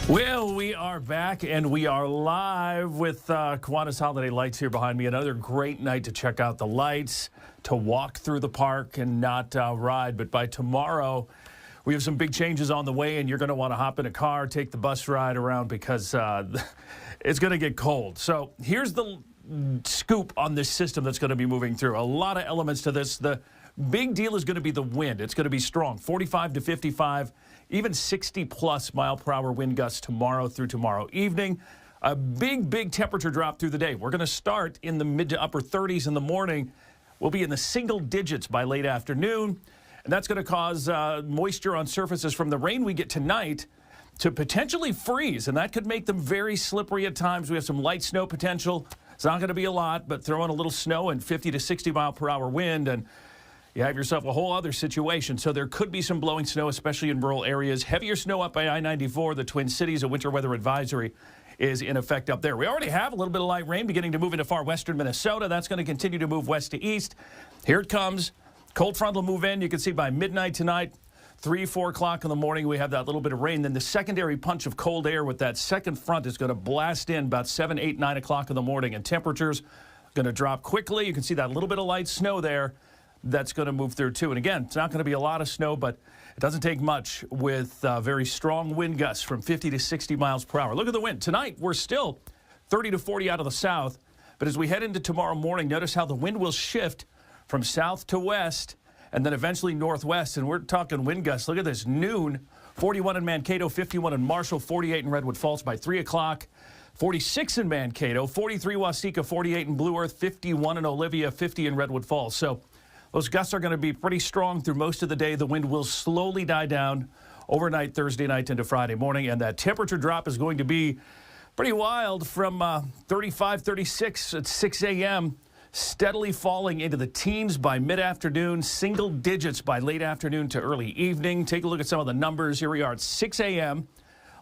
Well, we are back, and we are live with Kiwanis Holiday Lights here behind me. Another great night to check out the lights, to walk through the park and not ride. But by tomorrow, we have some big changes on the way, and you're going to want to hop in a car, take the bus ride around because it's going to get cold. So here's the scoop on this system that's going to be moving through. A lot of elements to this. The big deal is going to be the wind. It's going to be strong, 45 to 55. Even 60-plus mile-per-hour wind gusts tomorrow through tomorrow evening. A big temperature drop through the day. We're going to start in the mid to upper 30s in the morning. We'll be in the single digits by late afternoon. And that's going to cause moisture on surfaces from the rain we get tonight to potentially freeze. And that could make them very slippery at times. We have some light snow potential. It's not going to be a lot, but throw in a little snow and 50 to 60 mile-per-hour wind. And you have yourself a whole other situation. So there could be some blowing snow, especially in rural areas. Heavier snow up by I-94, the Twin Cities. A winter weather advisory is in effect up there. We already have a little bit of light rain beginning to move into far western Minnesota. That's going to continue to move west to east. Here it comes. Cold front will move in. You can see by midnight tonight, 3, 4 o'clock in the morning, we have that little bit of rain. Then the secondary punch of cold air with that second front is going to blast in about 7, 8, 9 o'clock in the morning. And temperatures going to drop quickly. You can see that little bit of light snow there. That's going to move through, too. And again, it's not going to be a lot of snow, but it doesn't take much with very strong wind gusts from 50 to 60 miles per hour. Look at the wind. Tonight, we're still 30 to 40 out of the south. But as we head into tomorrow morning, notice how the wind will shift from south to west and then eventually northwest. And we're talking wind gusts. Look at this. Noon, 41 in Mankato, 51 in Marshall, 48 in Redwood Falls by 3 o'clock. 46 in Mankato, 43 Waseca, 48 in Blue Earth, 51 in Olivia, 50 in Redwood Falls. So those gusts are going to be pretty strong through most of the day. The wind will slowly die down overnight, Thursday night into Friday morning. And that temperature drop is going to be pretty wild from 35, 36 at 6 a.m., steadily falling into the teens by mid-afternoon, single digits by late afternoon to early evening. Take a look at some of the numbers. Here we are at 6 a.m.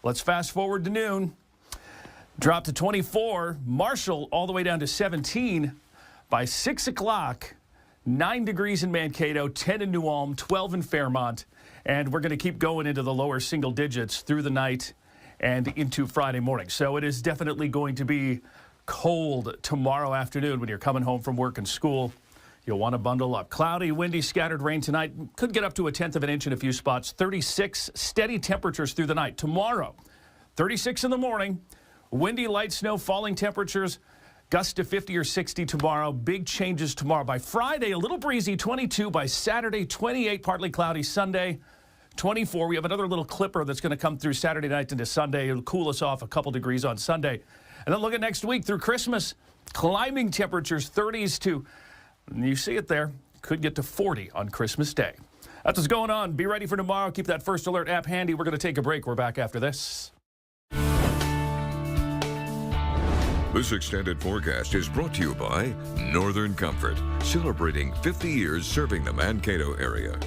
Let's fast forward to noon. Drop to 24. Marshall all the way down to 17 by 6 o'clock. 9 degrees in Mankato, 10 in New Ulm, 12 in Fairmont. And we're going to keep going into the lower single digits through the night and into Friday morning. So it is definitely going to be cold tomorrow afternoon when you're coming home from work and school. You'll want to bundle up. Cloudy, windy, scattered rain tonight. Could get up to 1/10 of an inch in a few spots. 36 steady temperatures through the night. Tomorrow, 36 in the morning. Windy, light snow, falling temperatures. Gusts to 50 or 60 tomorrow. Big changes tomorrow. By Friday, a little breezy, 22. By Saturday, 28, partly cloudy. Sunday, 24. We have another little clipper that's going to come through Saturday night into Sunday. It'll cool us off a couple degrees on Sunday. And then look at next week through Christmas. Climbing temperatures, 30s to, you see it there, could get to 40 on Christmas Day. That's what's going on. Be ready for tomorrow. Keep that First Alert app handy. We're going to take a break. We're back after this. This extended forecast is brought to you by Northern Comfort, celebrating 50 years serving the Mankato area.